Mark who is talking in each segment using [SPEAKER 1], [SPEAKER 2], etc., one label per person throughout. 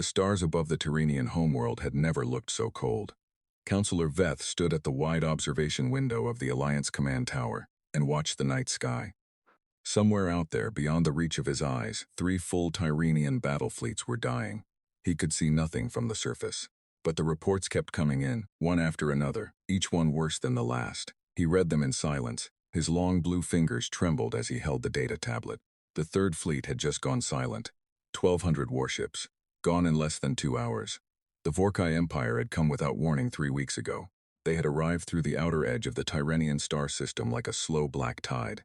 [SPEAKER 1] The stars above the Tyrenian homeworld had never looked so cold. Counselor Veth stood at the wide observation window of the Alliance command tower and watched the night sky. Somewhere out there, beyond the reach of his eyes, 3 full Tyrenian battle fleets were dying. He could see nothing from the surface. But the reports kept coming in, one after another, each one worse than the last. He read them in silence. His long blue fingers trembled as he held the data tablet. The 3rd Fleet had just gone silent. 1,200 warships, gone in less than 2 hours. The Vorki Empire had come without warning 3 weeks ago. They had arrived through the outer edge of the Tyrenian star system like a slow black tide.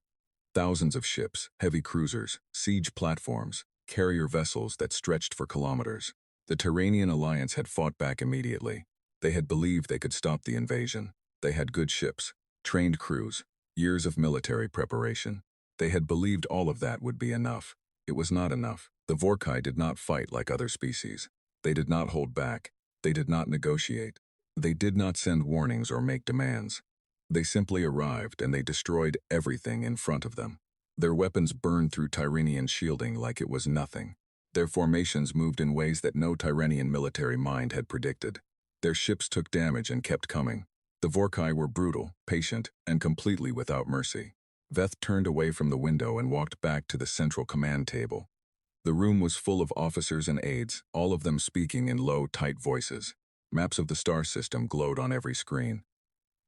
[SPEAKER 1] Thousands of ships, heavy cruisers, siege platforms, carrier vessels that stretched for kilometers. The Tyrenian Alliance had fought back immediately. They had believed they could stop the invasion. They had good ships, trained crews, years of military preparation. They had believed all of that would be enough. It was not enough. The Vorki did not fight like other species. They did not hold back. They did not negotiate. They did not send warnings or make demands. They simply arrived and they destroyed everything in front of them. Their weapons burned through Tyrenian shielding like it was nothing. Their formations moved in ways that no Tyrenian military mind had predicted. Their ships took damage and kept coming. The Vorki were brutal, patient, and completely without mercy. Veth turned away from the window and walked back to the central command table. The room was full of officers and aides, all of them speaking in low, tight voices. Maps of the star system glowed on every screen.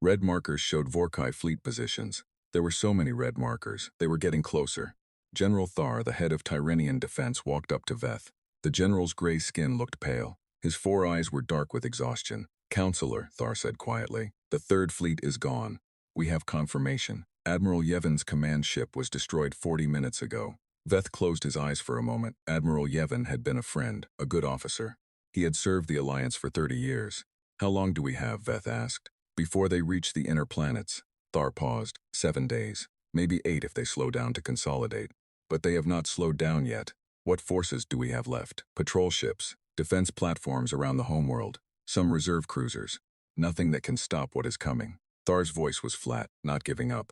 [SPEAKER 1] Red markers showed Vorki fleet positions. There were so many red markers, they were getting closer. General Thar, the head of Tyrenian defense, walked up to Veth. The general's gray skin looked pale. His 4 eyes were dark with exhaustion. "Counselor," Thar said quietly, "the 3rd Fleet is gone. We have confirmation. Admiral Yevon's command ship was destroyed 40 minutes ago." Veth closed his eyes for a moment. Admiral Yevon had been a friend, a good officer. He had served the Alliance for 30 years. "How long do we have?" Veth asked. "Before they reach the inner planets." Thar paused. 7 days. Maybe 8 if they slow down to consolidate. But they have not slowed down yet. What forces do we have left? Patrol ships, defense platforms around the homeworld, some reserve cruisers. Nothing that can stop what is coming. Thar's voice was flat, not giving up.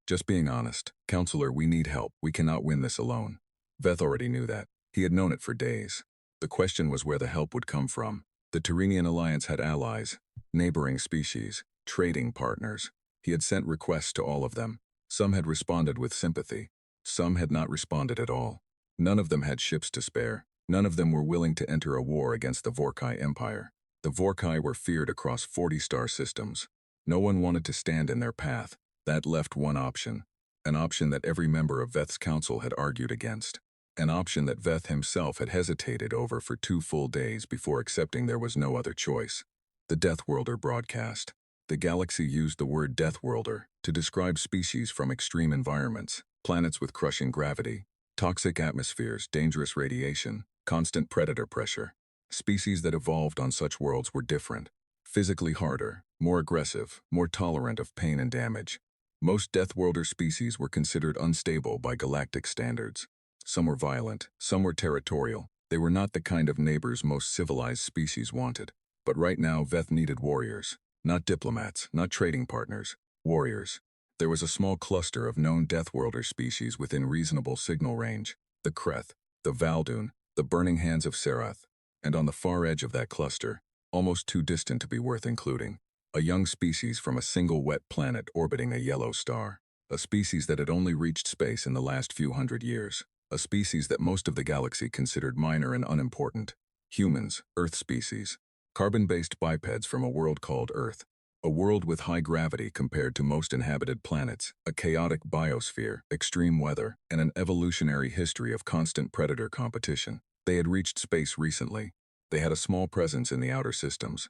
[SPEAKER 1] "Just being honest. Counselor, we need help. We cannot win this alone." Veth already knew that. He had known it for days. The question was where the help would come from. The Tyrenian Alliance had allies, neighboring species, trading partners. He had sent requests to all of them. Some had responded with sympathy. Some had not responded at all. None of them had ships to spare. None of them were willing to enter a war against the Vorki Empire. The Vorki were feared across 40 star systems. No one wanted to stand in their path. That left one option. An option that every member of Veth's council had argued against. An option that Veth himself had hesitated over for 2 full days before accepting there was no other choice. The Deathworlder broadcast. The galaxy used the word Deathworlder to describe species from extreme environments. Planets with crushing gravity, toxic atmospheres, dangerous radiation, constant predator pressure. Species that evolved on such worlds were different, physically harder, more aggressive, more tolerant of pain and damage. Most Deathworlder species were considered unstable by galactic standards. Some were violent, some were territorial. They were not the kind of neighbors most civilized species wanted. But right now, Veth needed warriors. Not diplomats, not trading partners. Warriors. There was a small cluster of known Deathworlder species within reasonable signal range. The Kreth, the Valdun, the Burning Hands of Serath. And on the far edge of that cluster, almost too distant to be worth including, a young species from a single wet planet orbiting a yellow star. A species that had only reached space in the last few hundred years. A species that most of the galaxy considered minor and unimportant. Humans, Earth species. Carbon-based bipeds from a world called Earth. A world with high gravity compared to most inhabited planets, a chaotic biosphere, extreme weather, and an evolutionary history of constant predator competition. They had reached space recently. They had a small presence in the outer systems.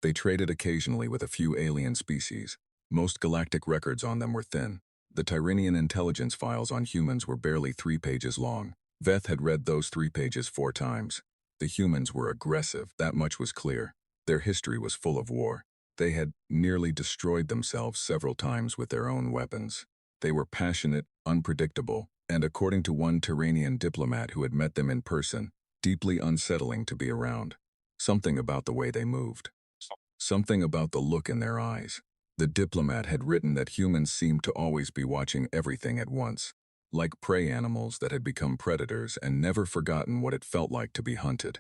[SPEAKER 1] They traded occasionally with a few alien species. Most galactic records on them were thin. The Tyrenian intelligence files on humans were barely 3 pages long. Veth had read those 3 pages 4 times. The humans were aggressive, that much was clear. Their history was full of war. They had nearly destroyed themselves several times with their own weapons. They were passionate, unpredictable, and according to one Tyrenian diplomat who had met them in person, deeply unsettling to be around. Something about the way they moved. Something about the look in their eyes. The diplomat had written that humans seemed to always be watching everything at once, like prey animals that had become predators and never forgotten what it felt like to be hunted.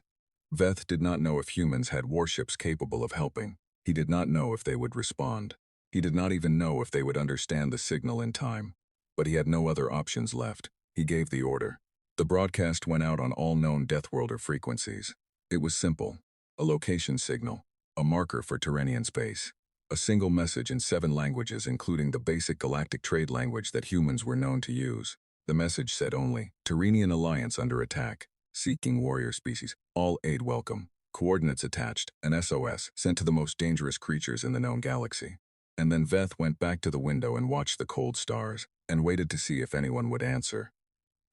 [SPEAKER 1] Veth did not know if humans had warships capable of helping. He did not know if they would respond. He did not even know if they would understand the signal in time. But he had no other options left. He gave the order. The broadcast went out on all known Deathworlder frequencies. It was simple. A location signal. A marker for Tyrenian space. A single message in 7 languages, including the basic galactic trade language that humans were known to use. The message said only, Tyrenian Alliance under attack. Seeking warrior species. All aid welcome. Coordinates attached. An SOS sent to the most dangerous creatures in the known galaxy. And then Veth went back to the window and watched the cold stars, and waited to see if anyone would answer.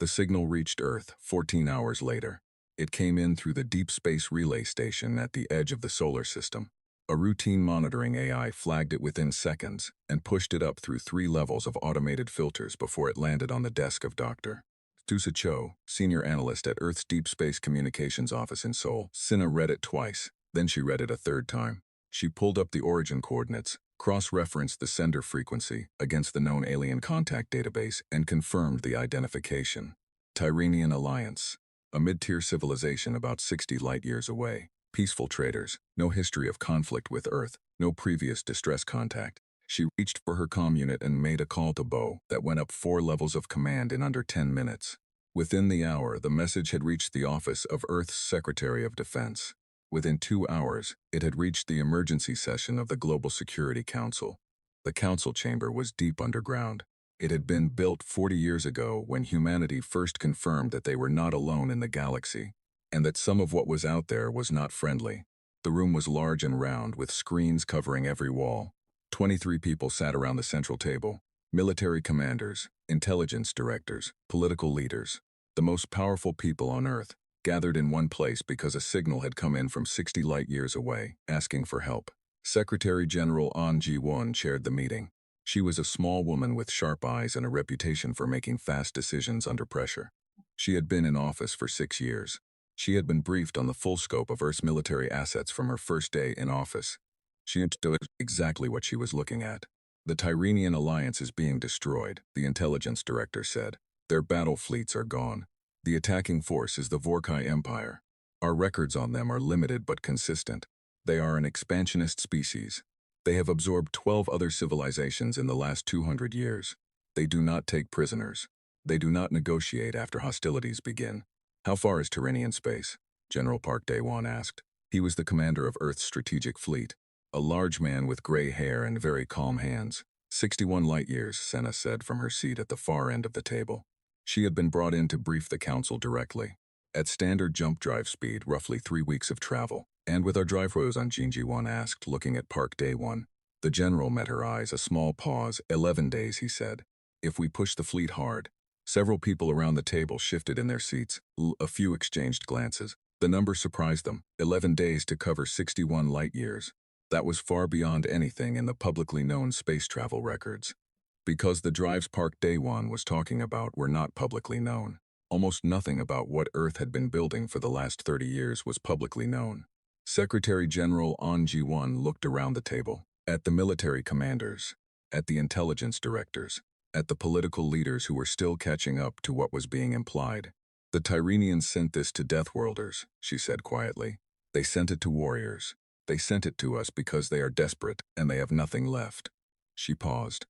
[SPEAKER 1] The signal reached Earth 14 hours later. It came in through the deep space relay station at the edge of the solar system. A routine monitoring AI flagged it within seconds and pushed it up through 3 levels of automated filters before it landed on the desk of Dr. Tusa Cho, senior analyst at Earth's Deep Space Communications Office in Seoul. Sina read it twice, then she read it a 3rd time. She pulled up the origin coordinates, cross-referenced the sender frequency against the known alien contact database, and confirmed the identification. Tyrenian Alliance, a mid-tier civilization about 60 light-years away. Peaceful traders, no history of conflict with Earth, no previous distress contact. She reached for her comm unit and made a call to Bo that went up 4 levels of command in under 10 minutes. Within the hour, the message had reached the office of Earth's Secretary of Defense. Within 2 hours, it had reached the emergency session of the Global Security Council. The council chamber was deep underground. It had been built 40 years ago when humanity first confirmed that they were not alone in the galaxy, and that some of what was out there was not friendly. The room was large and round, with screens covering every wall. 23 people sat around the central table. Military commanders, intelligence directors, political leaders, the most powerful people on Earth, gathered in one place because a signal had come in from 60 light-years away, asking for help. Secretary General An Ji-won chaired the meeting. She was a small woman with sharp eyes and a reputation for making fast decisions under pressure. She had been in office for 6 years. She had been briefed on the full scope of Earth's military assets from her first day in office. She understood exactly what she was looking at. The Tyrenian Alliance is being destroyed, the intelligence director said. Their battle fleets are gone. The attacking force is the Vorki Empire. Our records on them are limited but consistent. They are an expansionist species. They have absorbed 12 other civilizations in the last 200 years. They do not take prisoners. They do not negotiate after hostilities begin. How far is Tyrenian space? General Park Dae-won asked. He was the commander of Earth's strategic fleet. A large man with gray hair and very calm hands. 61 light-years, Senna said from her seat at the far end of the table. She had been brought in to brief the council directly. At standard jump drive speed, roughly 3 weeks of travel. And with our drive rows on, Jin Ji-won asked, looking at Park Dae-won. The general met her eyes, a small pause. 11 days, he said. If we push the fleet hard. Several people around the table shifted in their seats. A few exchanged glances. The number surprised them. 11 days to cover 61 light-years. That was far beyond anything in the publicly known space travel records. Because the drives Park Dae-won was talking about were not publicly known. Almost nothing about what Earth had been building for the last 30 years was publicly known. Secretary General An Ji-won looked around the table, at the military commanders, at the intelligence directors, at the political leaders who were still catching up to what was being implied. The Tyrenians sent this to Deathworlders, she said quietly. They sent it to warriors. They sent it to us because they are desperate and they have nothing left. She paused.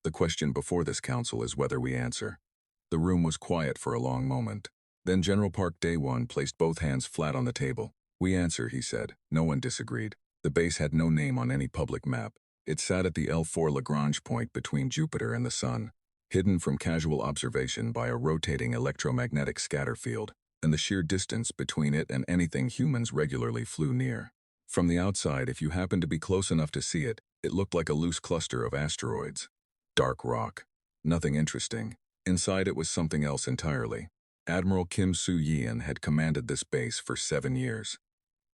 [SPEAKER 1] The question before this council is whether we answer. The room was quiet for a long moment. Then General Park Dae-won placed both hands flat on the table. We answer, he said. No one disagreed. The base had no name on any public map. It sat at the L4 Lagrange point between Jupiter and the Sun, hidden from casual observation by a rotating electromagnetic scatter field, and the sheer distance between it and anything humans regularly flew near. From the outside, if you happened to be close enough to see it, it looked like a loose cluster of asteroids. Dark rock. Nothing interesting. Inside it was something else entirely. Admiral Kim Soo-yeon had commanded this base for 7 years.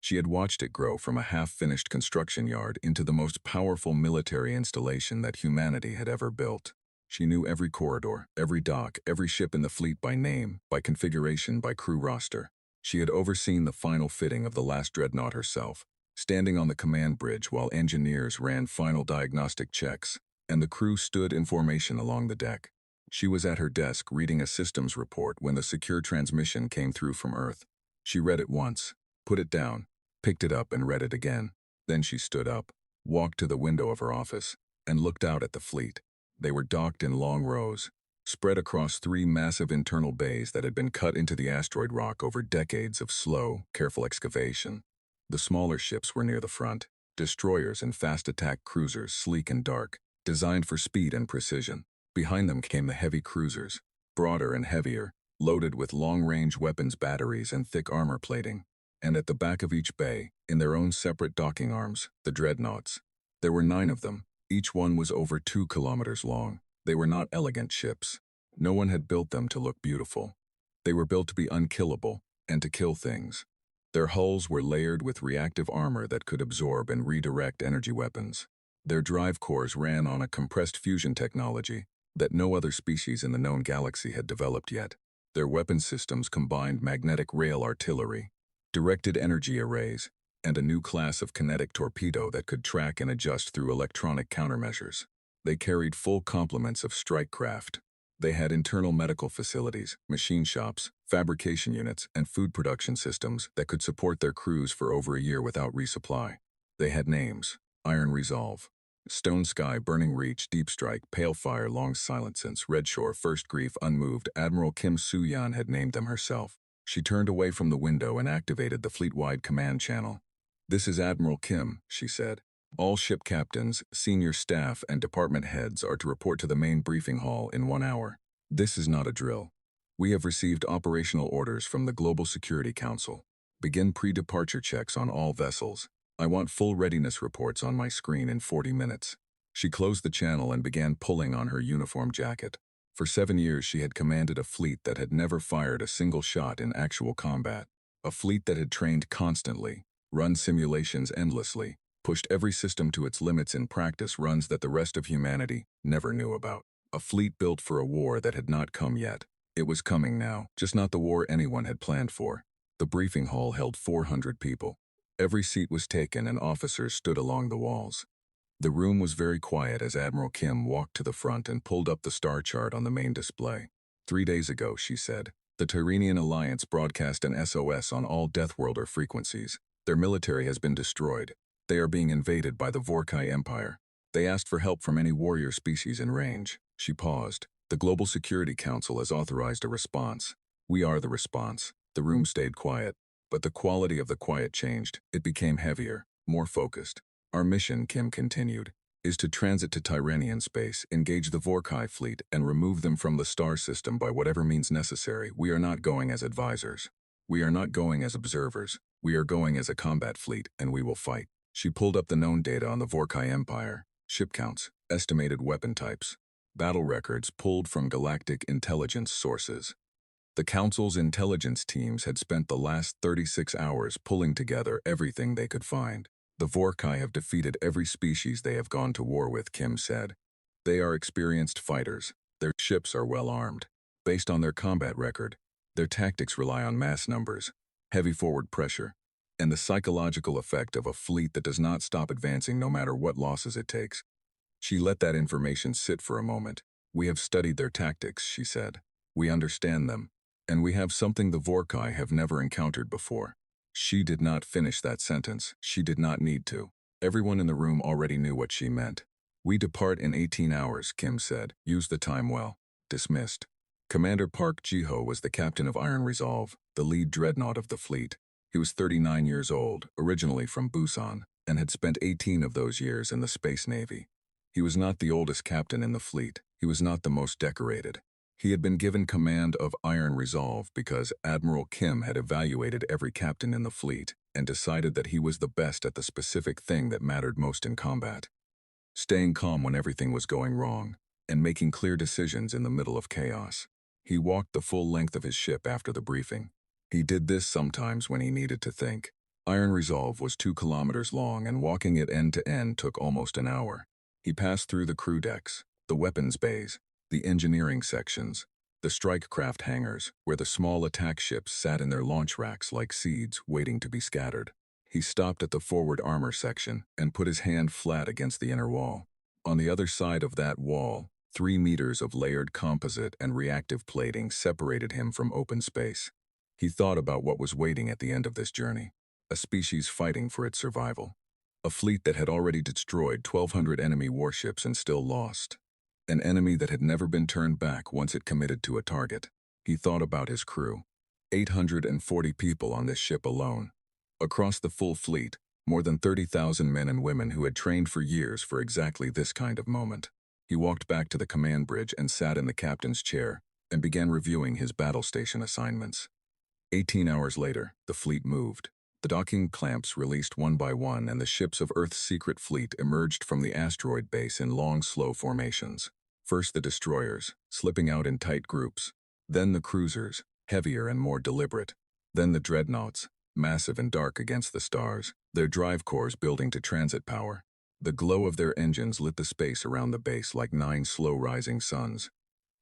[SPEAKER 1] She had watched it grow from a half-finished construction yard into the most powerful military installation that humanity had ever built. She knew every corridor, every dock, every ship in the fleet by name, by configuration, by crew roster. She had overseen the final fitting of the last Dreadnought herself, standing on the command bridge while engineers ran final diagnostic checks, and the crew stood in formation along the deck. She was at her desk reading a systems report when the secure transmission came through from Earth. She read it once, put it down, picked it up and read it again. Then she stood up, walked to the window of her office, and looked out at the fleet. They were docked in long rows, spread across 3 massive internal bays that had been cut into the asteroid rock over decades of slow, careful excavation. The smaller ships were near the front, destroyers and fast-attack cruisers, sleek and dark, designed for speed and precision. Behind them came the heavy cruisers, broader and heavier, loaded with long-range weapons batteries and thick armor plating. And at the back of each bay, in their own separate docking arms, the Dreadnoughts. There were 9 of them. Each one was over 2 kilometers long. They were not elegant ships. No one had built them to look beautiful. They were built to be unkillable and to kill things. Their hulls were layered with reactive armor that could absorb and redirect energy weapons. Their drive cores ran on a compressed fusion technology that no other species in the known galaxy had developed yet. Their weapon systems combined magnetic rail artillery, directed energy arrays, and a new class of kinetic torpedo that could track and adjust through electronic countermeasures. They carried full complements of strike craft. They had internal medical facilities, machine shops, fabrication units, and food production systems that could support their crews for over a year without resupply. They had names: Iron Resolve, Stone Sky, Burning Reach, Deep Strike, Pale Fire, Long Silencence, Red Shore, First Grief, Unmoved. Admiral Kim Soo-yan had named them herself. She turned away from the window and activated the fleet-wide command channel. "This is Admiral Kim," she said. "All ship captains, senior staff, and department heads are to report to the main briefing hall in 1 hour. This is not a drill. We have received operational orders from the Global Security Council. Begin pre-departure checks on all vessels. I want full readiness reports on my screen in 40 minutes. She closed the channel and began pulling on her uniform jacket. For 7 years she had commanded a fleet that had never fired a single shot in actual combat. A fleet that had trained constantly, run simulations endlessly, pushed every system to its limits in practice runs that the rest of humanity never knew about. A fleet built for a war that had not come yet. It was coming now, just not the war anyone had planned for. The briefing hall held 400 people. Every seat was taken and officers stood along the walls. The room was very quiet as Admiral Kim walked to the front and pulled up the star chart on the main display. 3 days ago, she said, the Tyrenian Alliance broadcast an SOS on all Deathworlder frequencies. Their military has been destroyed. They are being invaded by the Vorki Empire. They asked for help from any warrior species in range. She paused. The Global Security Council has authorized a response. We are the response. The room stayed quiet. But the quality of the quiet changed. It became heavier, more focused. Our mission, Kim continued, is to transit to Tyrenian space, engage the Vorki fleet, and remove them from the star system by whatever means necessary. We are not going as advisors. We are not going as observers. We are going as a combat fleet, and we will fight. She pulled up the known data on the Vorki Empire, ship counts, estimated weapon types, battle records pulled from galactic intelligence sources. The Council's intelligence teams had spent the last 36 hours pulling together everything they could find. The Vorki have defeated every species they have gone to war with, Kim said. They are experienced fighters. Their ships are well armed. Based on their combat record, their tactics rely on mass numbers, heavy forward pressure, and the psychological effect of a fleet that does not stop advancing no matter what losses it takes. She let that information sit for a moment. We have studied their tactics, she said. We understand them. And we have something the Vorki have never encountered before. She did not finish that sentence. She did not need to. Everyone in the room already knew what she meant. We depart in 18 hours, Kim said. Use the time well. Dismissed. Commander Park Ji-ho was the captain of Iron Resolve, the lead dreadnought of the fleet. He was 39 years old, originally from Busan, and had spent 18 of those years in the Space Navy. He was not the oldest captain in the fleet. He was not the most decorated. He had been given command of Iron Resolve because Admiral Kim had evaluated every captain in the fleet and decided that he was the best at the specific thing that mattered most in combat. Staying calm when everything was going wrong, and making clear decisions in the middle of chaos. He walked the full length of his ship after the briefing. He did this sometimes when he needed to think. Iron Resolve was 2 kilometers long and walking it end to end took almost an hour. He passed through the crew decks, the weapons bays, the engineering sections, the strike craft hangars, where the small attack ships sat in their launch racks like seeds waiting to be scattered. He stopped at the forward armor section and put his hand flat against the inner wall. On the other side of that wall, 3 meters of layered composite and reactive plating separated him from open space. He thought about what was waiting at the end of this journey. a species fighting for its survival. A fleet that had already destroyed 1,200 enemy warships and still lost. An enemy that had never been turned back once it committed to a target. He thought about his crew. 840 people on this ship alone. Across the full fleet, more than 30,000 men and women who had trained for years for exactly this kind of moment. He walked back to the command bridge and sat in the captain's chair and began reviewing his battle station assignments. 18 hours later, the fleet moved. The docking clamps released one by one and the ships of Earth's secret fleet emerged from the asteroid base in long, slow formations. First the destroyers, slipping out in tight groups. Then the cruisers, heavier and more deliberate. Then the dreadnoughts, massive and dark against the stars, their drive cores building to transit power. The glow of their engines lit the space around the base like 9 slow-rising suns.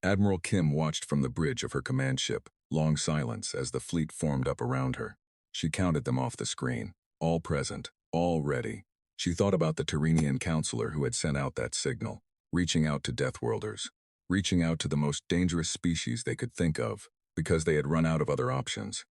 [SPEAKER 1] Admiral Kim watched from the bridge of her command ship, long silence as the fleet formed up around her. She counted them off the screen, all present, all ready. She thought about the Tyrenian counselor who had sent out that signal, reaching out to Deathworlders, reaching out to the most dangerous species they could think of, because they had run out of other options.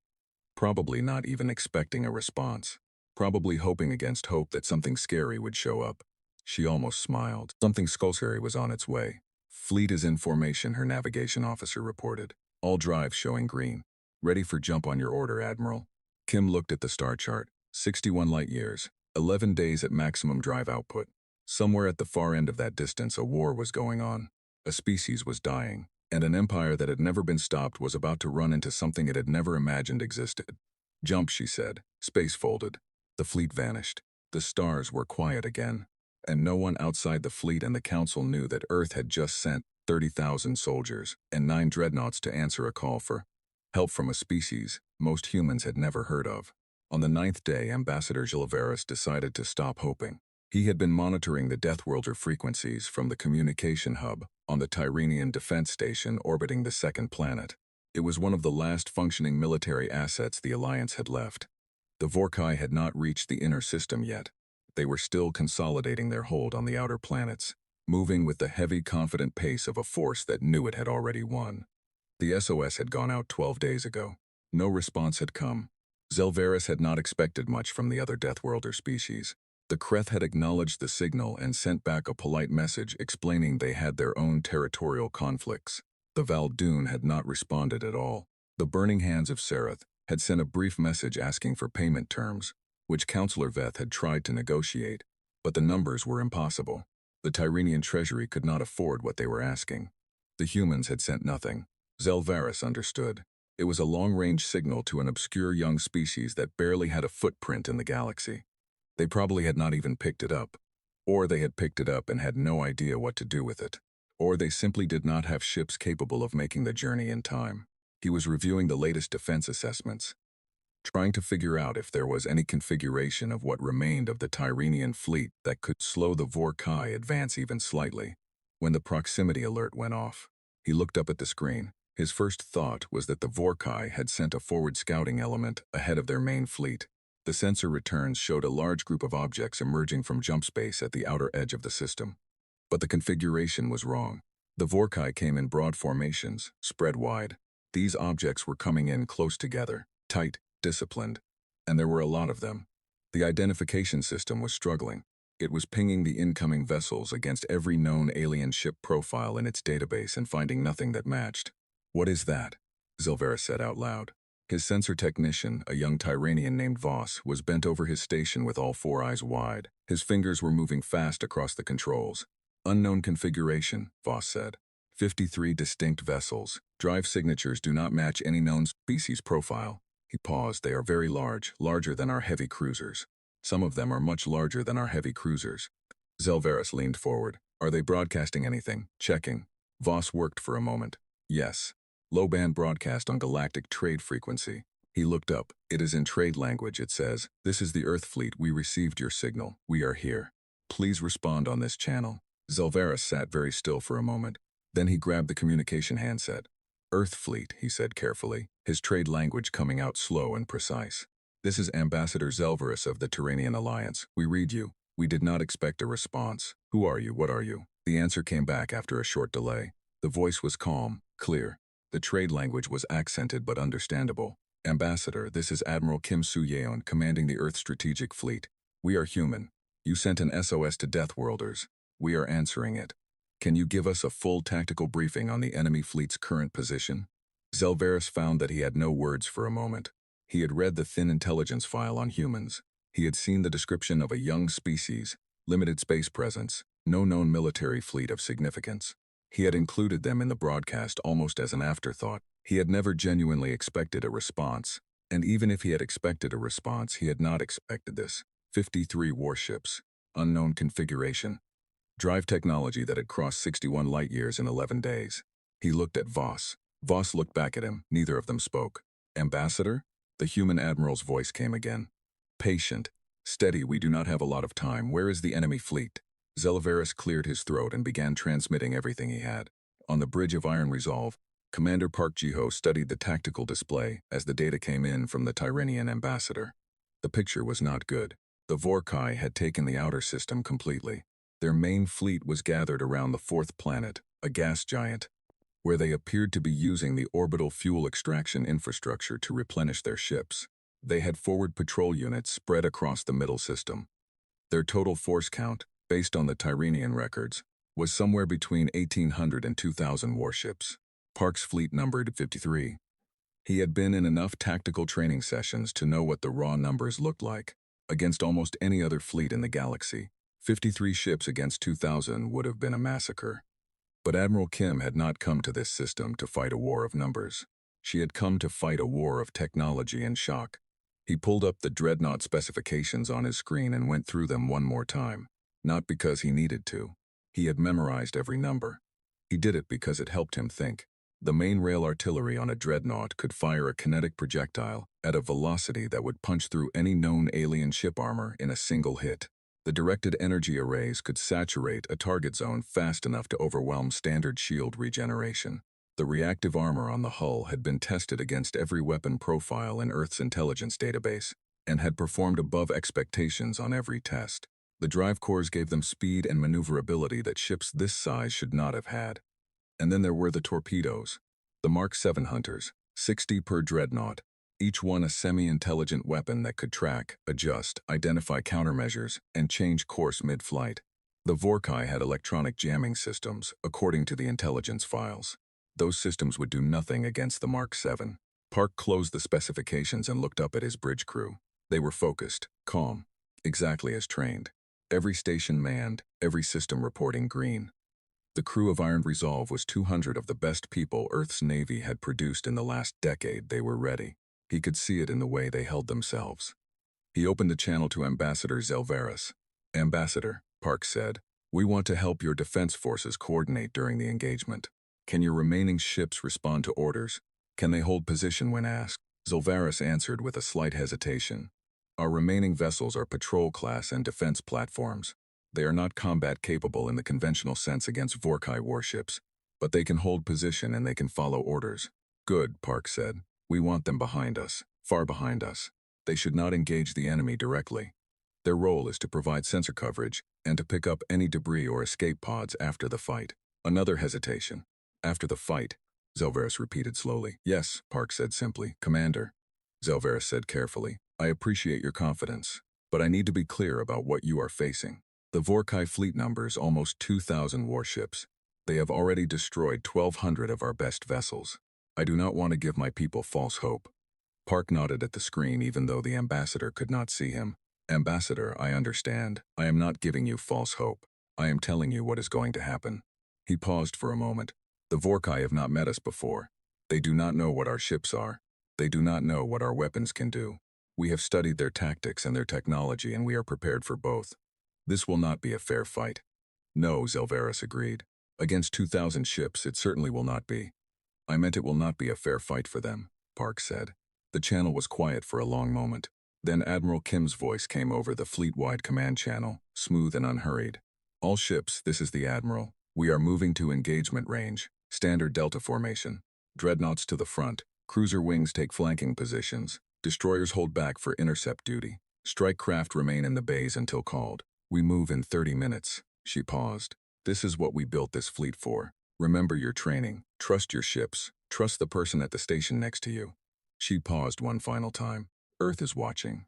[SPEAKER 1] Probably not even expecting a response. Probably hoping against hope that something scary would show up. She almost smiled. Something scary was on its way. Fleet is in formation, her navigation officer reported. All drives showing green. Ready for jump on your order, Admiral. Kim looked at the star chart. 61 light years. 11 days at maximum drive output. Somewhere at the far end of that distance, a war was going on. A species was dying, and an empire that had never been stopped was about to run into something it had never imagined existed. Jump, she said. Space folded. The fleet vanished. The stars were quiet again. And no one outside the fleet and the council knew that Earth had just sent 30,000 soldiers and 9 dreadnoughts to answer a call for help from a species most humans had never heard of. On the 9th day, Ambassador Gilveris decided to stop hoping. He had been monitoring the Deathworlder frequencies from the communication hub on the Tyrenian defense station orbiting the second planet. It was one of the last functioning military assets the Alliance had left. The Vorki had not reached the inner system yet. They were still consolidating their hold on the outer planets, moving with the heavy, confident pace of a force that knew it had already won. The SOS had gone out 12 days ago. No response had come. Gilveris had not expected much from the other Deathworlder species. The Kreth had acknowledged the signal and sent back a polite message explaining they had their own territorial conflicts. The Valdoon had not responded at all. The Burning Hands of Sereth had sent a brief message asking for payment terms, which Counselor Veth had tried to negotiate, but the numbers were impossible. The Tyrenian treasury could not afford what they were asking. The humans had sent nothing. Gilveris understood. It was a long-range signal to an obscure young species that barely had a footprint in the galaxy. They probably had not even picked it up. Or they had picked it up and had no idea what to do with it. Or they simply did not have ships capable of making the journey in time. He was reviewing the latest defense assessments, trying to figure out if there was any configuration of what remained of the Tyrenian fleet that could slow the Vorki advance even slightly. When the proximity alert went off, he looked up at the screen. His first thought was that the Vorki had sent a forward scouting element ahead of their main fleet. The sensor returns showed a large group of objects emerging from jump space at the outer edge of the system. But the configuration was wrong. The Vorki came in broad formations, spread wide. These objects were coming in close together, tight, disciplined, and there were a lot of them. The identification system was struggling. It was pinging the incoming vessels against every known alien ship profile in its database and finding nothing that matched. "What is that?" Gilveris said out loud. His sensor technician, a young Tyrenian named Voss, was bent over his station with all 4 eyes wide. His fingers were moving fast across the controls. "Unknown configuration," Voss said. 53 distinct vessels. Drive signatures do not match any known species profile. He paused. "They are very large, larger than our heavy cruisers. Some of them are much larger than our heavy cruisers." Gilveris leaned forward. "Are they broadcasting anything?" "Checking." Voss worked for a moment. "Yes. Low-band broadcast on galactic trade frequency." He looked up. "It is in trade language, it says. This is the Earth fleet. We received your signal. We are here. Please respond on this channel." Gilveris sat very still for a moment. Then he grabbed the communication handset. "Earth fleet," he said carefully, his trade language coming out slow and precise. "This is Ambassador Gilveris of the Tyrenian Alliance. We read you. We did not expect a response. Who are you? What are you?" The answer came back after a short delay. The voice was calm, clear. The trade language was accented but understandable. Ambassador, this is Admiral Kim Soo-yeon commanding the Earth Strategic Fleet. We are human. You sent an SOS to Deathworlders. We are answering it. Can you give us a full tactical briefing on the enemy fleet's current position? Zelvaris found that he had no words for a moment. He had read the thin intelligence file on humans. He had seen the description of a young species, limited space presence, no known military fleet of significance. He had included them in the broadcast almost as an afterthought. He had never genuinely expected a response, and even if he had expected a response, he had not expected this. 53 warships, unknown configuration, drive technology that had crossed 61 light-years in 11 days. He looked at Voss. Voss looked back at him. Neither of them spoke. Ambassador? The human admiral's voice came again. Patient. Steady, we do not have a lot of time. Where is the enemy fleet? Zelvaris cleared his throat and began transmitting everything he had. On the bridge of Iron Resolve, Commander Park Ji-ho studied the tactical display as the data came in from the Tyrenian ambassador. The picture was not good. The Vorki had taken the outer system completely. Their main fleet was gathered around the fourth planet, a gas giant, where they appeared to be using the orbital fuel extraction infrastructure to replenish their ships. They had forward patrol units spread across the middle system. Their total force count, based on the Tyrenian records, was somewhere between 1,800 and 2,000 warships. Park's fleet numbered 53. He had been in enough tactical training sessions to know what the raw numbers looked like. Against almost any other fleet in the galaxy, 53 ships against 2,000 would have been a massacre. But Admiral Kim had not come to this system to fight a war of numbers. She had come to fight a war of technology and shock. He pulled up the Dreadnought specifications on his screen and went through them one more time. Not because he needed to. He had memorized every number. He did it because it helped him think. The main rail artillery on a Dreadnought could fire a kinetic projectile at a velocity that would punch through any known alien ship armor in a single hit. The directed energy arrays could saturate a target zone fast enough to overwhelm standard shield regeneration. The reactive armor on the hull had been tested against every weapon profile in Earth's intelligence database and had performed above expectations on every test. The drive cores gave them speed and maneuverability that ships this size should not have had. And then there were the torpedoes, the Mark 7 Hunters, 60 per Dreadnought, each one a semi-intelligent weapon that could track, adjust, identify countermeasures, and change course mid-flight. The Vorki had electronic jamming systems, according to the intelligence files. Those systems would do nothing against the Mark 7. Park closed the specifications and looked up at his bridge crew. They were focused, calm, exactly as trained. Every station manned, every system reporting green. The crew of Iron Resolve was 200 of the best people Earth's Navy had produced in the last decade. They were ready. He could see it in the way they held themselves. He opened the channel to Ambassador Zelvaris. Ambassador, Park said, we want to help your defense forces coordinate during the engagement. Can your remaining ships respond to orders? Can they hold position when asked? Zelvaris answered with a slight hesitation. Our remaining vessels are patrol class and defense platforms. They are not combat capable in the conventional sense against Vorki warships, but they can hold position and they can follow orders. Good, Park said. We want them behind us, far behind us. They should not engage the enemy directly. Their role is to provide sensor coverage and to pick up any debris or escape pods after the fight. Another hesitation. After the fight, Zelvaris repeated slowly. Yes, Park said simply. Commander. Zelvaris said carefully. I appreciate your confidence, but I need to be clear about what you are facing. The Vorki fleet numbers almost 2,000 warships. They have already destroyed 1,200 of our best vessels. I do not want to give my people false hope. Park nodded at the screen even though the ambassador could not see him. Ambassador, I understand. I am not giving you false hope. I am telling you what is going to happen. He paused for a moment. The Vorki have not met us before. They do not know what our ships are. They do not know what our weapons can do. We have studied their tactics and their technology and we are prepared for both. This will not be a fair fight. No, Zelvaris agreed. Against 2,000 ships, it certainly will not be. I meant it will not be a fair fight for them, Park said. The channel was quiet for a long moment. Then Admiral Kim's voice came over the fleet-wide command channel, smooth and unhurried. All ships, this is the Admiral. We are moving to engagement range, standard Delta formation. Dreadnoughts to the front. Cruiser wings take flanking positions. Destroyers hold back for intercept duty. Strike craft remain in the bays until called. We move in 30 minutes. She paused. This is what we built this fleet for. Remember your training. Trust your ships. Trust the person at the station next to you. She paused one final time. Earth is watching.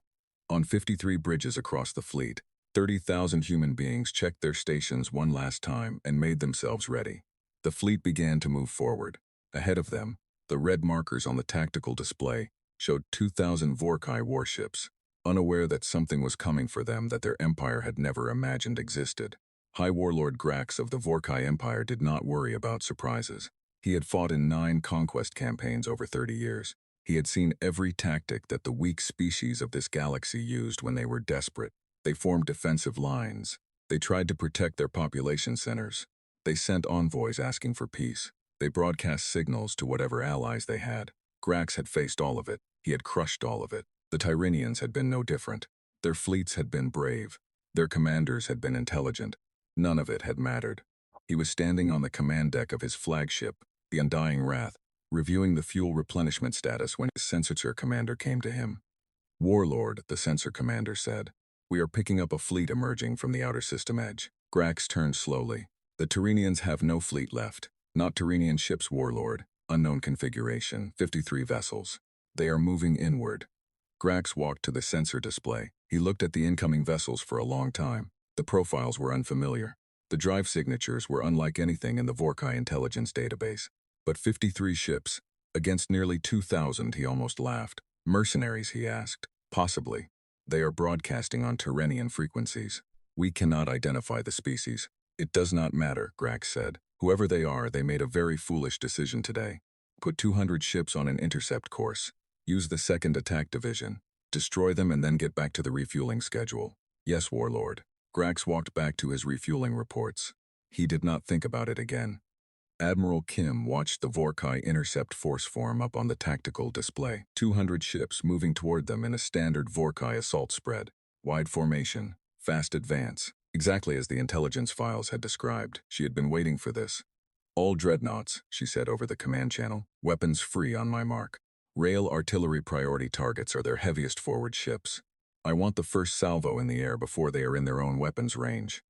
[SPEAKER 1] On 53 bridges across the fleet, 30,000 human beings checked their stations one last time and made themselves ready. The fleet began to move forward. Ahead of them, the red markers on the tactical display showed 2,000 Vorki warships, unaware that something was coming for them that their empire had never imagined existed. High Warlord Grax of the Vorki Empire did not worry about surprises. He had fought in 9 conquest campaigns over 30 years. He had seen every tactic that the weak species of this galaxy used when they were desperate. They formed defensive lines. They tried to protect their population centers. They sent envoys asking for peace. They broadcast signals to whatever allies they had. Grax had faced all of it. He had crushed all of it. The Tyrenians had been no different. Their fleets had been brave. Their commanders had been intelligent. None of it had mattered. He was standing on the command deck of his flagship, the Undying Wrath, reviewing the fuel replenishment status when his sensor commander came to him. "Warlord," the sensor commander said, "we are picking up a fleet emerging from the outer system edge." Grax turned slowly. "The Tyrenians have no fleet left. Not Tyrenian ships, Warlord. Unknown configuration, 53 vessels. They are moving inward." Grax walked to the sensor display. He looked at the incoming vessels for a long time. The profiles were unfamiliar. The drive signatures were unlike anything in the Vorki intelligence database. But 53 ships, against nearly 2,000, he almost laughed. "Mercenaries," he asked. "Possibly. They are broadcasting on Tyrenian frequencies. We cannot identify the species." "It does not matter," Grax said. "Whoever they are, they made a very foolish decision today. Put 200 ships on an intercept course. Use the 2nd Attack Division. Destroy them and then get back to the refueling schedule." "Yes, Warlord." Grax walked back to his refueling reports. He did not think about it again. Admiral Kim watched the Vorki intercept force form up on the tactical display. 200 ships moving toward them in a standard Vorki assault spread. Wide formation, fast advance. Exactly as the intelligence files had described. She had been waiting for this. "All Dreadnoughts," she said over the command channel. "Weapons free on my mark. Rail artillery priority targets are their heaviest forward ships. I want the first salvo in the air before they are in their own weapons range."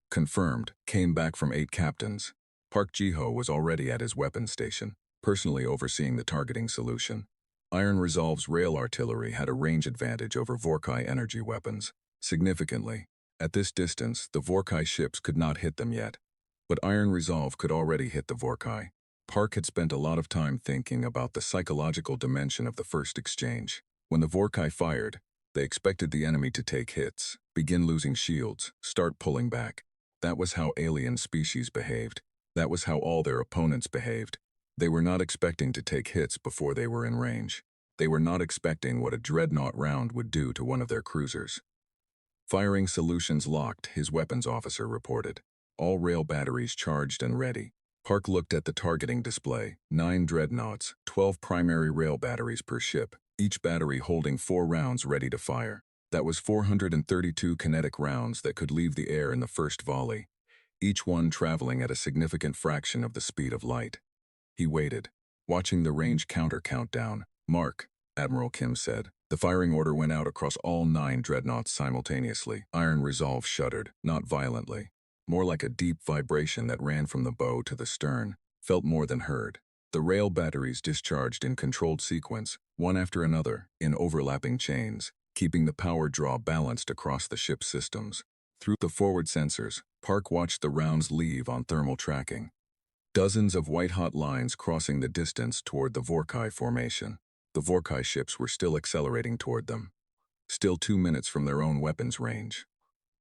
[SPEAKER 1] "Confirmed," came back from 8 captains. Park Jiho was already at his weapons station, personally overseeing the targeting solution. Iron Resolve's rail artillery had a range advantage over Vorki energy weapons. Significantly, at this distance, the Vorki ships could not hit them yet. But Iron Resolve could already hit the Vorki. Park had spent a lot of time thinking about the psychological dimension of the first exchange. When the Vorki fired, they expected the enemy to take hits, begin losing shields, start pulling back. That was how alien species behaved. That was how all their opponents behaved. They were not expecting to take hits before they were in range. They were not expecting what a Dreadnought round would do to one of their cruisers. "Firing solutions locked," his weapons officer reported. "All rail batteries charged and ready." Park looked at the targeting display. 9 Dreadnoughts, 12 primary rail batteries per ship, each battery holding 4 rounds ready to fire. That was 432 kinetic rounds that could leave the air in the first volley, each one traveling at a significant fraction of the speed of light. He waited, watching the range counter count down. "Mark," Admiral Kim said. The firing order went out across all 9 Dreadnoughts simultaneously. Iron Resolve shuddered, not violently. More like a deep vibration that ran from the bow to the stern, felt more than heard. The rail batteries discharged in controlled sequence, one after another, in overlapping chains, keeping the power draw balanced across the ship's systems. Through the forward sensors, Park watched the rounds leave on thermal tracking. Dozens of white-hot lines crossing the distance toward the Vorki formation. The Vorki ships were still accelerating toward them. Still 2 minutes from their own weapons range.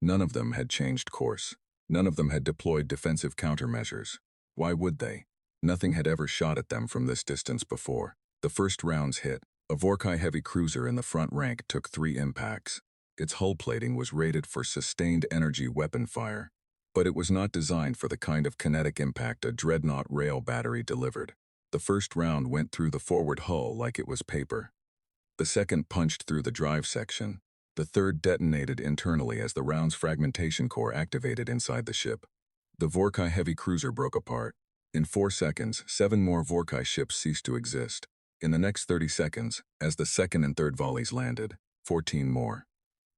[SPEAKER 1] None of them had changed course. None of them had deployed defensive countermeasures. Why would they? Nothing had ever shot at them from this distance before. The first rounds hit. A Vorki heavy cruiser in the front rank took 3 impacts. Its hull plating was rated for sustained energy weapon fire, but it was not designed for the kind of kinetic impact a Dreadnought rail battery delivered. The first round went through the forward hull like it was paper. The second punched through the drive section. The third detonated internally as the round's fragmentation core activated inside the ship. The Vorki heavy cruiser broke apart. In 4 seconds, 7 more Vorki ships ceased to exist. In the next 30 seconds, as the second and third volleys landed, 14 more.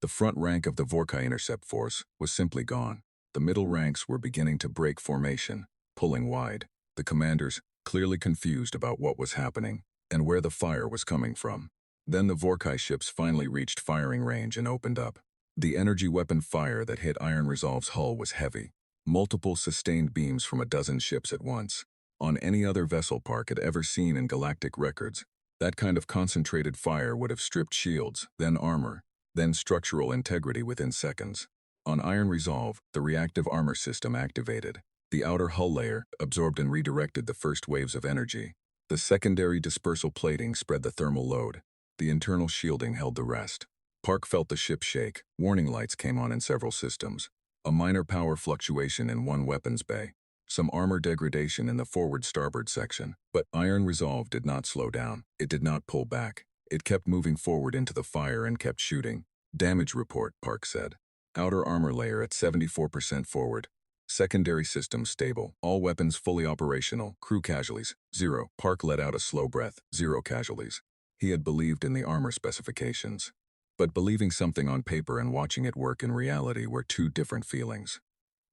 [SPEAKER 1] The front rank of the Vorki intercept force was simply gone. The middle ranks were beginning to break formation, pulling wide. The commanders, clearly confused about what was happening, and where the fire was coming from. Then the Vorki ships finally reached firing range and opened up. The energy weapon fire that hit Iron Resolve's hull was heavy. Multiple sustained beams from a dozen ships at once. On any other vessel Park had ever seen in galactic records, that kind of concentrated fire would have stripped shields, then armor, then structural integrity within seconds. On Iron Resolve, the reactive armor system activated. The outer hull layer absorbed and redirected the first waves of energy. The secondary dispersal plating spread the thermal load. The internal shielding held the rest. Park felt the ship shake. Warning lights came on in several systems. A minor power fluctuation in one weapons bay. Some armor degradation in the forward starboard section. But Iron Resolve did not slow down. It did not pull back. It kept moving forward into the fire and kept shooting. Damage report, Park said. Outer armor layer at 74% forward. Secondary systems stable. All weapons fully operational. Crew casualties, 0. Park let out a slow breath. 0 casualties. He had believed in the armor specifications. But believing something on paper and watching it work in reality were two different feelings.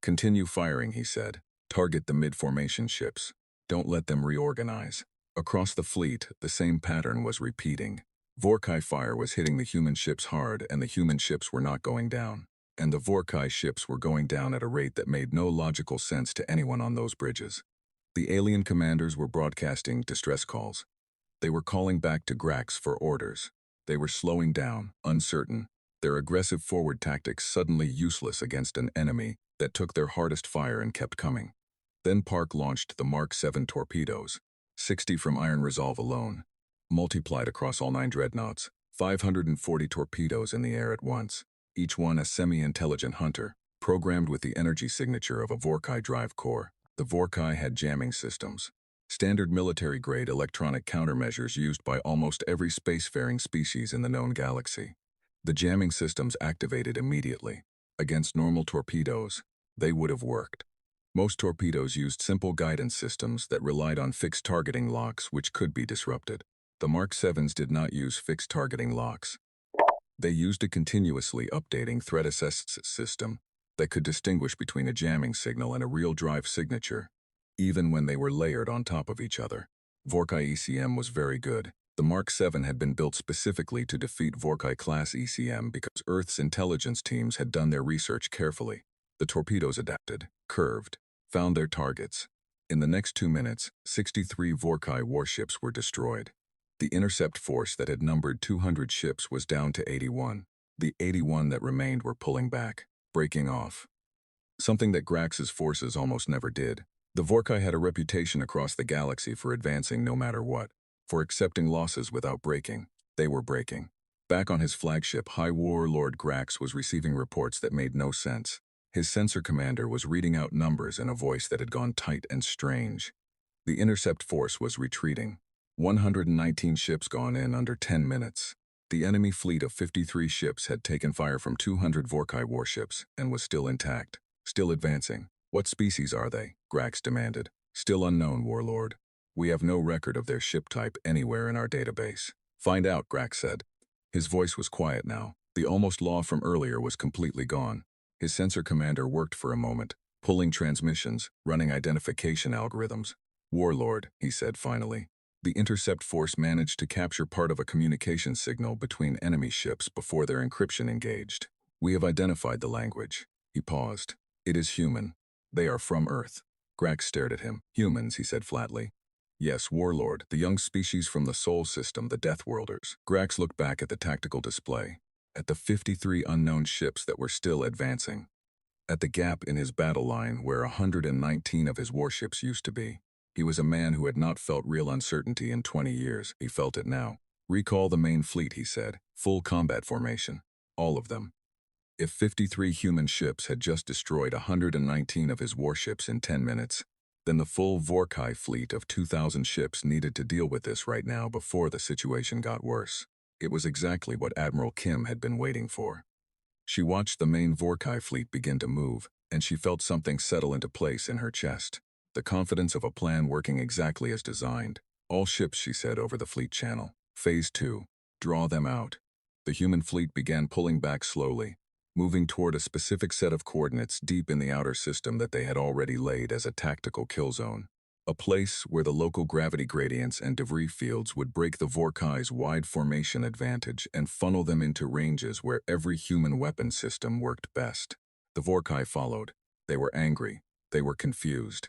[SPEAKER 1] Continue firing, he said. Target the mid-formation ships. Don't let them reorganize. Across the fleet, the same pattern was repeating. Vorki fire was hitting the human ships hard, and the human ships were not going down. And the Vorki ships were going down at a rate that made no logical sense to anyone on those bridges. The alien commanders were broadcasting distress calls. They were calling back to Grax for orders. They were slowing down, uncertain, their aggressive forward tactics suddenly useless against an enemy that took their hardest fire and kept coming. Then Park launched the Mark 7 torpedoes, 60 from Iron Resolve alone, multiplied across all 9 dreadnoughts, 540 torpedoes in the air at once, each one a semi-intelligent hunter, programmed with the energy signature of a Vorki drive core. The Vorki had jamming systems. Standard military-grade electronic countermeasures used by almost every spacefaring species in the known galaxy. The jamming systems activated immediately. Against normal torpedoes, they would have worked. Most torpedoes used simple guidance systems that relied on fixed targeting locks which could be disrupted. The Mark 7s did not use fixed targeting locks. They used a continuously updating threat assess system that could distinguish between a jamming signal and a real drive signature, even when they were layered on top of each other. Vorki ECM was very good. The Mark 7 had been built specifically to defeat Vorki-class ECM because Earth's intelligence teams had done their research carefully. The torpedoes adapted, curved, found their targets. In the next 2 minutes, 63 Vorki warships were destroyed. The intercept force that had numbered 200 ships was down to 81. The 81 that remained were pulling back, breaking off. Something that Grax's forces almost never did. The Vorki had a reputation across the galaxy for advancing no matter what, for accepting losses without breaking. They were breaking. Back on his flagship, High Warlord Grax was receiving reports that made no sense. His sensor commander was reading out numbers in a voice that had gone tight and strange. The intercept force was retreating. 119 ships gone in under 10 minutes. The enemy fleet of 53 ships had taken fire from 200 Vorki warships and was still intact, still advancing. What species are they? Grax demanded. Still unknown, Warlord. We have no record of their ship type anywhere in our database. Find out, Grax said. His voice was quiet now. The almost law from earlier was completely gone. His sensor commander worked for a moment, pulling transmissions, running identification algorithms. Warlord, he said finally. The intercept force managed to capture part of a communication signal between enemy ships before their encryption engaged. We have identified the language. He paused. It is human. They are from Earth. Grax stared at him. Humans, he said flatly. Yes, Warlord, the young species from the Sol system, the Deathworlders. Grax looked back at the tactical display, at the 53 unknown ships that were still advancing, at the gap in his battle line where 119 of his warships used to be. He was a man who had not felt real uncertainty in 20 years. He felt it now. Recall the main fleet, he said. Full combat formation. All of them. If 53 human ships had just destroyed 119 of his warships in 10 minutes, then the full Vorki fleet of 2,000 ships needed to deal with this right now before the situation got worse. It was exactly what Admiral Kim had been waiting for. She watched the main Vorki fleet begin to move, and she felt something settle into place in her chest. The confidence of a plan working exactly as designed. All ships, she said over the fleet channel. Phase 2. Draw them out. The human fleet began pulling back slowly, moving toward a specific set of coordinates deep in the outer system that they had already laid as a tactical kill zone. a place where the local gravity gradients and debris fields would break the Vorki's wide formation advantage and funnel them into ranges where every human weapon system worked best. The Vorki followed. They were angry, they were confused,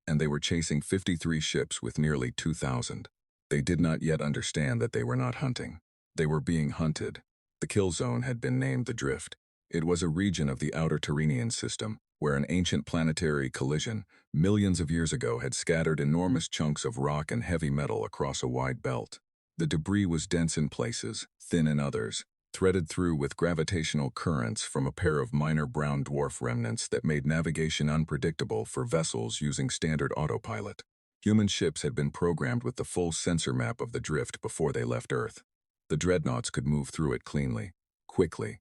[SPEAKER 1] and they were chasing 53 ships with nearly 2,000. They did not yet understand that they were not hunting. They were being hunted. The kill zone had been named the Drift. It was a region of the outer Tyrenian system, where an ancient planetary collision millions of years ago had scattered enormous chunks of rock and heavy metal across a wide belt. The debris was dense in places, thin in others, threaded through with gravitational currents from a pair of minor brown dwarf remnants that made navigation unpredictable for vessels using standard autopilot. Human ships had been programmed with the full sensor map of the drift before they left Earth. The Dreadnoughts could move through it cleanly, quickly,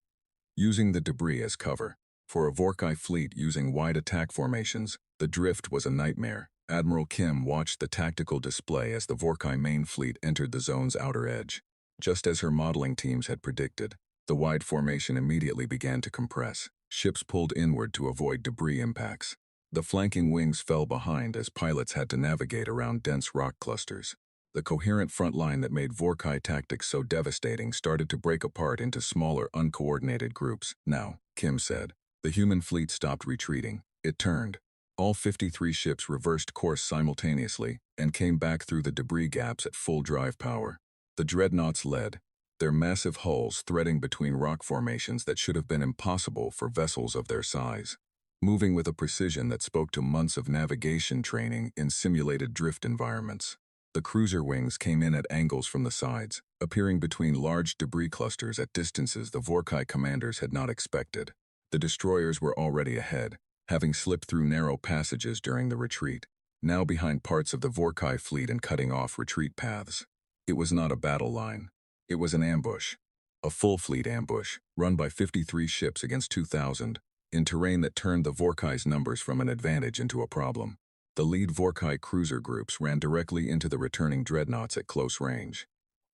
[SPEAKER 1] using the debris as cover. For a Vorki fleet using wide attack formations, the drift was a nightmare. Admiral Kim watched the tactical display as the Vorki main fleet entered the zone's outer edge. Just as her modeling teams had predicted, the wide formation immediately began to compress. Ships pulled inward to avoid debris impacts. The flanking wings fell behind as pilots had to navigate around dense rock clusters. The coherent front line that made Vorki tactics so devastating started to break apart into smaller, uncoordinated groups. Now, Kim said, the human fleet stopped retreating. It turned. All 53 ships reversed course simultaneously and came back through the debris gaps at full drive power. The Dreadnoughts led, their massive hulls threading between rock formations that should have been impossible for vessels of their size, moving with a precision that spoke to months of navigation training in simulated drift environments. The cruiser wings came in at angles from the sides, appearing between large debris clusters at distances the Vorki commanders had not expected. The destroyers were already ahead, having slipped through narrow passages during the retreat, now behind parts of the Vorki fleet and cutting off retreat paths. It was not a battle line. It was an ambush. A full fleet ambush, run by 53 ships against 2,000, in terrain that turned the Vorki's numbers from an advantage into a problem. The lead Vorki cruiser groups ran directly into the returning Dreadnoughts at close range.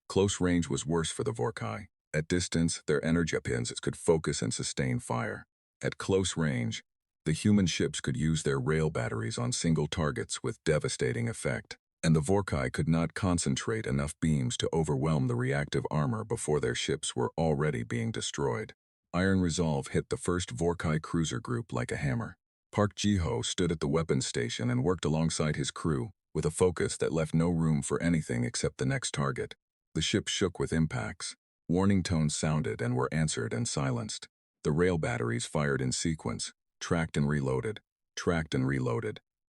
[SPEAKER 1] Close range was worse for the Vorki. At distance, their energy pins could focus and sustain fire. At close range, the human ships could use their rail batteries on single targets with devastating effect, and the Vorki could not concentrate enough beams to overwhelm the reactive armor before their ships were already being destroyed. Iron Resolve hit the first Vorki cruiser group like a hammer. Park Ji-ho stood at the weapons station and worked alongside his crew, with a focus that left no room for anything except the next target. The ship shook with impacts. Warning tones sounded and were answered and silenced. The rail batteries fired in sequence, tracked and reloaded,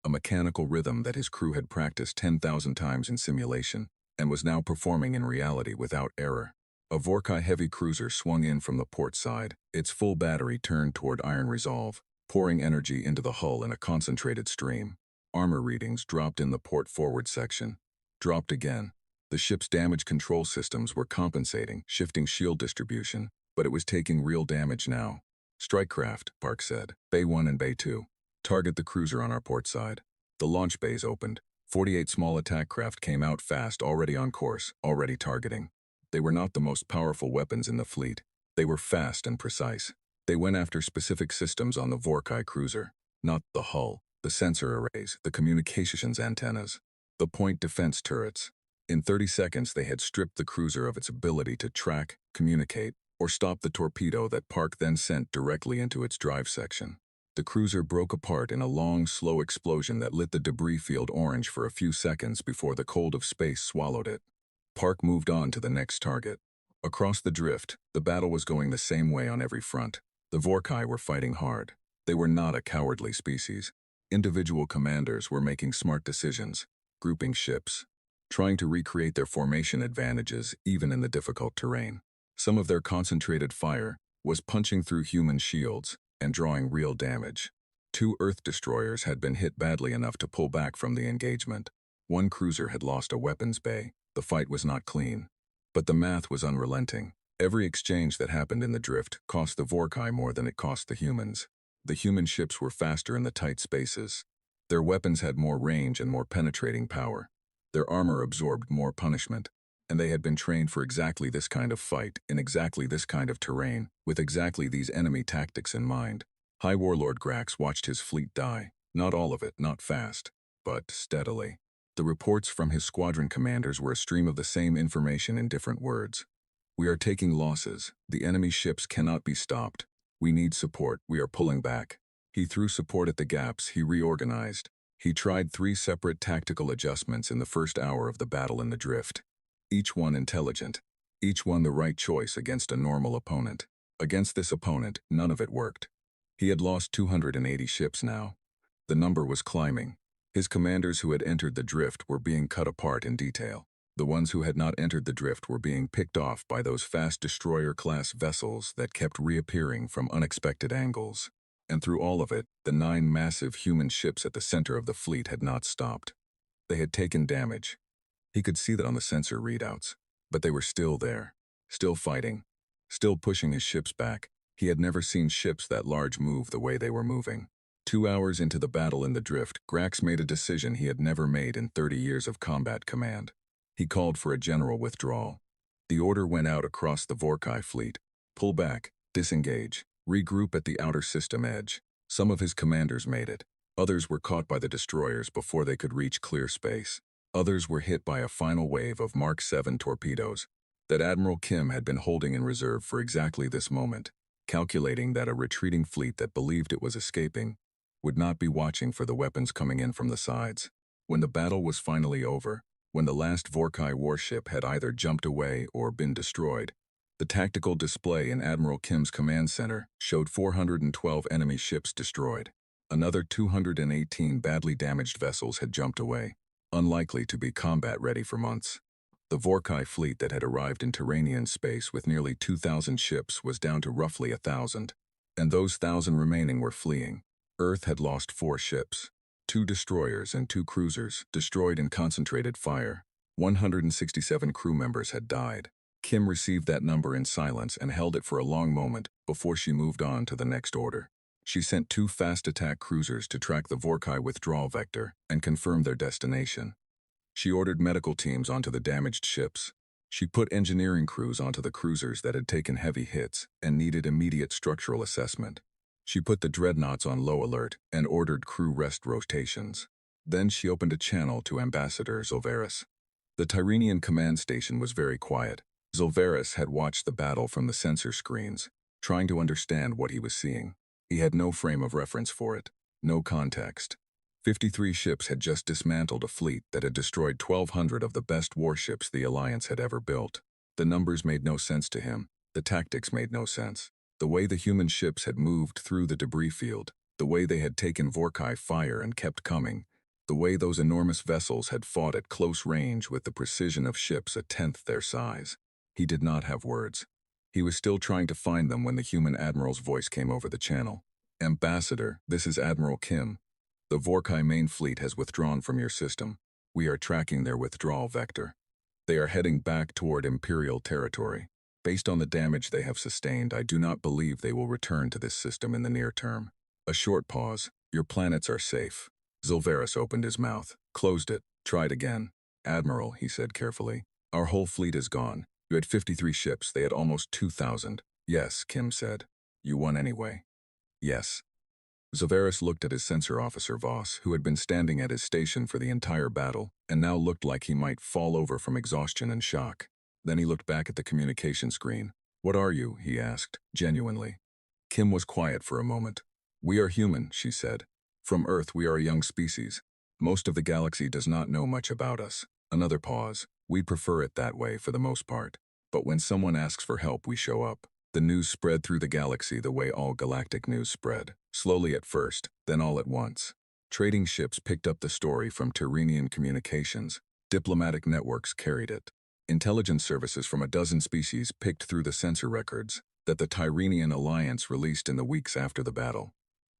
[SPEAKER 1] a mechanical rhythm that his crew had practiced 10,000 times in simulation, and was now performing in reality without error. A Vorki heavy cruiser swung in from the port side, its full battery turned toward Iron Resolve, pouring energy into the hull in a concentrated stream. Armor readings dropped in the port forward section. Dropped again. The ship's damage control systems were compensating, shifting shield distribution, but it was taking real damage now. Strike craft, Park said. Bay 1 and Bay 2. Target the cruiser on our port side. The launch bays opened. 48 small attack craft came out fast, already on course, already targeting. They were not the most powerful weapons in the fleet. They were fast and precise. They went after specific systems on the Vorki cruiser, not the hull, the sensor arrays, the communications antennas, the point defense turrets. In 30 seconds, they had stripped the cruiser of its ability to track, communicate, or stop the torpedo that Park then sent directly into its drive section. The cruiser broke apart in a long, slow explosion that lit the debris field orange for a few seconds before the cold of space swallowed it. Park moved on to the next target. Across the drift, the battle was going the same way on every front. The Vorki were fighting hard. They were not a cowardly species. Individual commanders were making smart decisions, grouping ships, trying to recreate their formation advantages even in the difficult terrain. Some of their concentrated fire was punching through human shields and drawing real damage. 2 Earth destroyers had been hit badly enough to pull back from the engagement. 1 cruiser had lost a weapons bay. The fight was not clean. But the math was unrelenting. Every exchange that happened in the drift cost the Vorki more than it cost the humans. The human ships were faster in the tight spaces. Their weapons had more range and more penetrating power. Their armor absorbed more punishment. And they had been trained for exactly this kind of fight, in exactly this kind of terrain, with exactly these enemy tactics in mind. High Warlord Grax watched his fleet die. Not all of it, not fast, but steadily. The reports from his squadron commanders were a stream of the same information in different words. We are taking losses. The enemy ships cannot be stopped. We need support. We are pulling back. He threw support at the gaps. He reorganized. He tried 3 separate tactical adjustments in the first hour of the battle in the drift. Each one intelligent. Each one the right choice against a normal opponent. Against this opponent, none of it worked. He had lost 280 ships now. The number was climbing. His commanders who had entered the drift were being cut apart in detail. The ones who had not entered the drift were being picked off by those fast destroyer-class vessels that kept reappearing from unexpected angles. And through all of it, the 9 massive human ships at the center of the fleet had not stopped. They had taken damage. He could see that on the sensor readouts. But they were still there, still fighting, still pushing his ships back. He had never seen ships that large move the way they were moving. 2 hours into the battle in the drift, Grax made a decision he had never made in 30 years of combat command. He called for a general withdrawal. The order went out across the Vorki fleet. Pull back, disengage, regroup at the outer system edge. Some of his commanders made it. Others were caught by the destroyers before they could reach clear space. Others were hit by a final wave of Mark 7 torpedoes that Admiral Kim had been holding in reserve for exactly this moment, calculating that a retreating fleet that believed it was escaping would not be watching for the weapons coming in from the sides. When the battle was finally over, when the last Vorki warship had either jumped away or been destroyed, the tactical display in Admiral Kim's command center showed 412 enemy ships destroyed. Another 218 badly damaged vessels had jumped away, unlikely to be combat-ready for months. The Vorki fleet that had arrived in Tyrenian space with nearly 2,000 ships was down to roughly 1,000, and those 1,000 remaining were fleeing. Earth had lost 4 ships, 2 destroyers and 2 cruisers, destroyed in concentrated fire. 167 crew members had died. Kim received that number in silence and held it for a long moment before she moved on to the next order. She sent 2 fast attack cruisers to track the Vorki withdrawal vector and confirm their destination. She ordered medical teams onto the damaged ships. She put engineering crews onto the cruisers that had taken heavy hits and needed immediate structural assessment. She put the Dreadnoughts on low alert and ordered crew rest rotations. Then she opened a channel to Ambassador Zilveris. The Tyrenian command station was very quiet. Zilveris had watched the battle from the sensor screens, trying to understand what he was seeing. He had no frame of reference for it, no context. 53 ships had just dismantled a fleet that had destroyed 1,200 of the best warships the Alliance had ever built. The numbers made no sense to him. The tactics made no sense. The way the human ships had moved through the debris field, the way they had taken Vorki fire and kept coming, the way those enormous vessels had fought at close range with the precision of ships a tenth their size. He did not have words. He was still trying to find them when the human admiral's voice came over the channel. Ambassador, this is Admiral Kim. The Vorki main fleet has withdrawn from your system. We are tracking their withdrawal vector. They are heading back toward Imperial territory. Based on the damage they have sustained, I do not believe they will return to this system in the near term. A short pause. Your planets are safe. Zilveris opened his mouth, closed it, tried again. Admiral, he said carefully, our whole fleet is gone. You had 53 ships, they had almost 2,000. Yes, Kim said. You won anyway. Yes. Zilveris looked at his sensor officer Voss, who had been standing at his station for the entire battle, and now looked like he might fall over from exhaustion and shock. Then he looked back at the communication screen. What are you? He asked, genuinely. Kim was quiet for a moment. We are human, she said. From Earth we are a young species. Most of the galaxy does not know much about us. Another pause. We prefer it that way for the most part. But when someone asks for help, we show up. The news spread through the galaxy the way all galactic news spread. Slowly at first, then all at once. Trading ships picked up the story from Tyrenian communications. Diplomatic networks carried it. Intelligence services from a dozen species picked through the sensor records that the Tyrenian Alliance released in the weeks after the battle.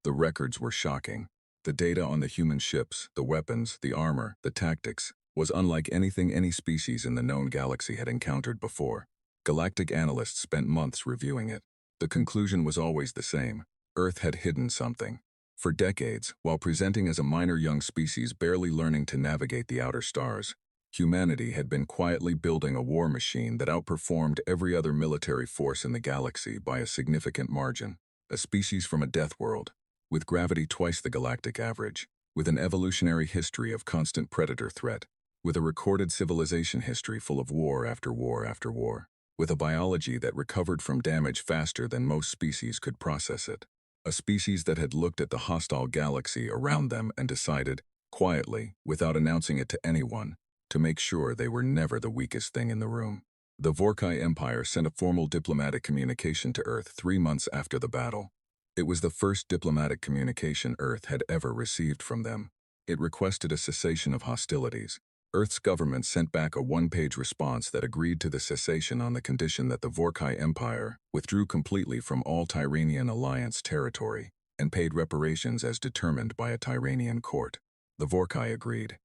[SPEAKER 1] The records were shocking. The data on the human ships, the weapons, the armor, the tactics, was unlike anything any species in the known galaxy had encountered before. Galactic analysts spent months reviewing it. The conclusion was always the same. Earth had hidden something. For decades, while presenting as a minor young species barely learning to navigate the outer stars, humanity had been quietly building a war machine that outperformed every other military force in the galaxy by a significant margin. A species from a death world, with gravity twice the galactic average, with an evolutionary history of constant predator threat, with a recorded civilization history full of war after war after war, with a biology that recovered from damage faster than most species could process it. A species that had looked at the hostile galaxy around them and decided, quietly, without announcing it to anyone, to make sure they were never the weakest thing in the room. The Vorki Empire sent a formal diplomatic communication to Earth 3 months after the battle. It was the first diplomatic communication Earth had ever received from them. It requested a cessation of hostilities. Earth's government sent back a one-page response that agreed to the cessation on the condition that the Vorki Empire withdrew completely from all Tyrenian Alliance territory and paid reparations as determined by a Tyrenian court. The Vorki agreed.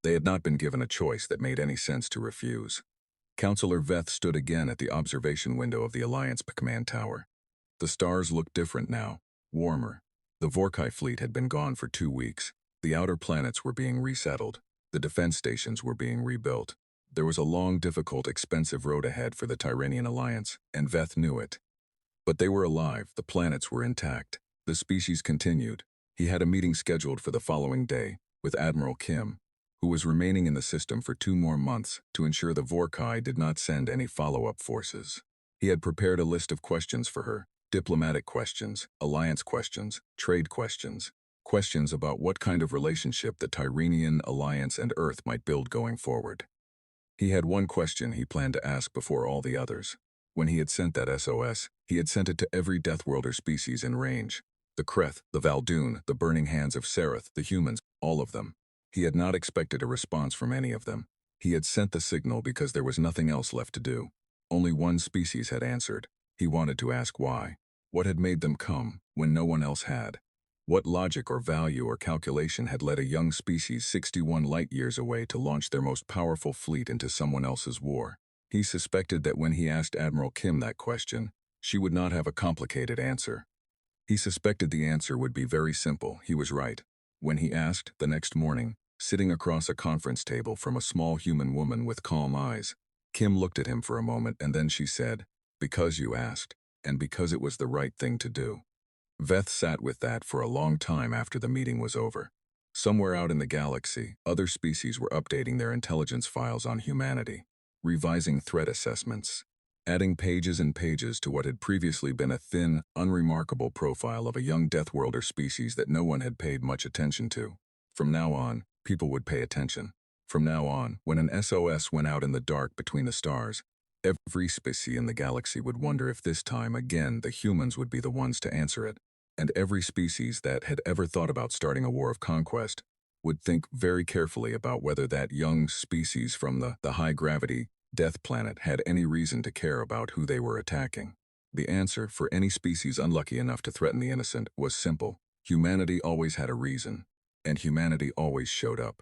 [SPEAKER 1] They had not been given a choice that made any sense to refuse. Counselor Veth stood again at the observation window of the Alliance command tower. The stars looked different now, warmer. The Vorki fleet had been gone for 2 weeks. The outer planets were being resettled. The defense stations were being rebuilt. There was a long, difficult, expensive road ahead for the Tyrenian Alliance, and Veth knew it. But they were alive, the planets were intact. The species continued. He had a meeting scheduled for the following day with Admiral Kim, who was remaining in the system for 2 more months to ensure the Vorki did not send any follow-up forces. He had prepared a list of questions for her, diplomatic questions, alliance questions, trade questions, questions about what kind of relationship the Tyrenian Alliance and Earth might build going forward. He had one question he planned to ask before all the others. When he had sent that SOS, he had sent it to every Deathworlder species in range. The Kreth, the Valdoon, the Burning Hands of Sereth, the humans, all of them. He had not expected a response from any of them. He had sent the signal because there was nothing else left to do. Only one species had answered. He wanted to ask why. What had made them come when no one else had? What logic or value or calculation had led a young species 61 light-years away to launch their most powerful fleet into someone else's war? He suspected that when he asked Admiral Kim that question, she would not have a complicated answer. He suspected the answer would be very simple. He was right. When he asked, the next morning, sitting across a conference table from a small human woman with calm eyes, Kim looked at him for a moment and then she said, "Because you asked, and because it was the right thing to do." Veth sat with that for a long time after the meeting was over. Somewhere out in the galaxy, other species were updating their intelligence files on humanity, revising threat assessments, adding pages and pages to what had previously been a thin, unremarkable profile of a young Deathworlder species that no one had paid much attention to. From now on, people would pay attention. From now on, when an SOS went out in the dark between the stars, every species in the galaxy would wonder if this time again the humans would be the ones to answer it. And every species that had ever thought about starting a war of conquest would think very carefully about whether that young species from the high-gravity death planet had any reason to care about who they were attacking. The answer for any species unlucky enough to threaten the innocent was simple. Humanity always had a reason, and humanity always showed up.